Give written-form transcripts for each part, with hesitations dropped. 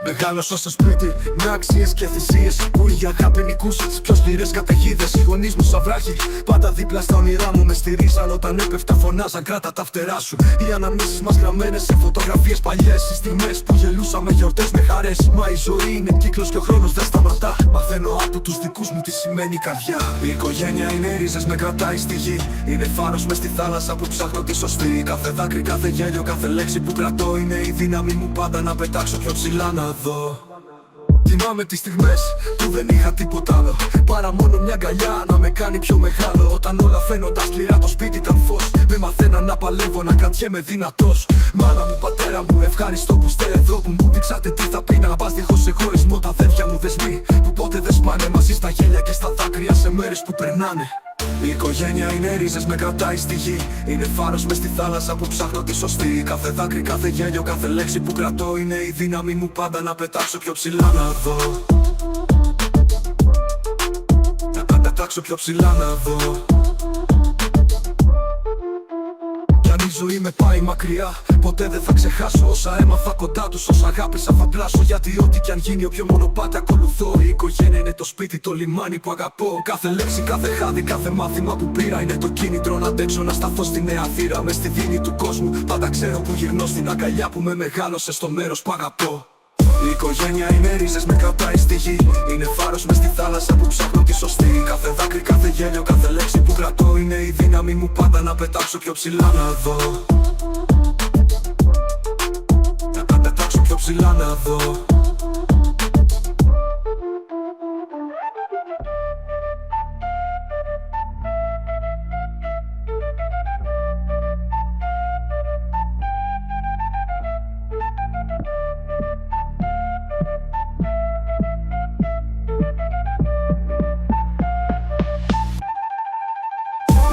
Μεγάλωσα στο σπίτι με αξίες και θυσίες που η αγάπη νικούσε τις πιο σκληρές καταιγίδες. Οι γονείς μου σαν βράχοι πάντα δίπλα στα όνειρά μου με στηρίζαν όταν έπεφτα, φωνάζαν κράτα τα φτερά σου. Οι αναμνήσεις μας γραμμένες σε φωτογραφίες παλιές, οι στιγμές που γελούσαμε γιορτές με χαρές. Μα η ζωή είναι κύκλος και ο χρόνος δεν σταματά. Μαθαίνω από τους δικούς μου τι σημαίνει η καρδιά. Η οικογένεια είναι ρίζες, με κρατάει στη γη. Είναι φάρος μες στη θάλασσα που ψάχνω τη σωστή. Κάθε δάκρυ, κάθε γέλιο, κάθε λέξη που κρατώ είναι η δύναμη μου πάντα να πετάξω πιο ψηλά να δω. Θυμάμαι τις στιγμές που δεν είχα τίποτα άλλο παρά μόνο μια αγκαλιά να με κάνει πιο μεγάλο. Όταν όλα φαίνονταν σκληρά το σπίτι ήταν φως. Με μαθαίναν να παλεύω, να κρατιέμαι δυνατός. Μάνα μου, πατέρα μου, ευχαριστώ που είστε εδώ, που μου δείξατε τι θα πει να πας δίχως εγωισμό. Τα αδέρφια μου δεσμοί που ποτέ δεν σπάνε, μαζί στα γέλια και στα δάκρυα σε μέρες που περνάνε. Η οικογένεια είναι ρίζες, με κρατάει στη γη. Είναι φάρος μες στη θάλασσα που ψάχνω τη σωστή. Κάθε δάκρυ, κάθε γέλιο, κάθε λέξη που κρατώ είναι η δύναμη μου πάντα να πετάξω πιο ψηλά να δω. Να πετάξω πιο ψηλά να δω. Κι αν η ζωή με πάει μακριά, ποτέ δεν θα ξεχάσω όσα έμαθα κοντά τους, όσα αγάπησα θα πλάσω. Γιατί ό,τι κι αν γίνει, όποιο μονοπάτι ακολουθώ, η οικογένεια είναι το σπίτι, το λιμάνι που αγαπώ. Κάθε λέξη, κάθε χάδι, κάθε μάθημα που πήρα είναι το κίνητρο να αντέξω, να σταθώ στη νέα θύρα. Μες στη δίνη του κόσμου πάντα ξέρω που γυρνώ, στην αγκαλιά που με μεγάλωσε, στο μέρος που αγαπώ. Η οικογένεια είναι ρίζες, με κρατάει στη γη. Είναι φάρος μες στη θάλασσα που ψάχνω τη σωστή. Κάθε δάκρυ, κάθε γέλιο, κάθε λέξη που κρατώ είναι η δύναμη μου πάντα να πετάξω πιο ψηλά να δω. Να πετάξω πιο ψηλά να δω.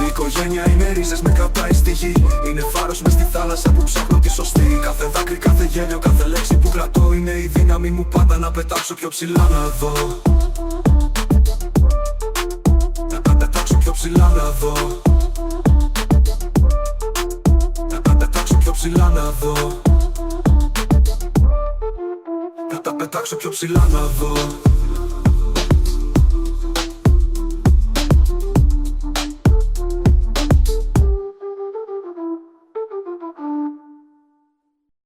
Η οικογένεια είναι ρίζες, με κρατάει στη γη. Είναι φάρος μες στη θάλασσα που ψάχνω τη σωστή. Κάθε δάκρυ, κάθε γέλιο, κάθε λέξη που κρατώ είναι η δύναμη μου πάντα να πετάξω πιο ψηλά να δω. Να πετάξω πιο ψηλά να δω. Να πετάξω πιο ψηλά να δω. Να τα πετάξω πιο ψηλά να δω.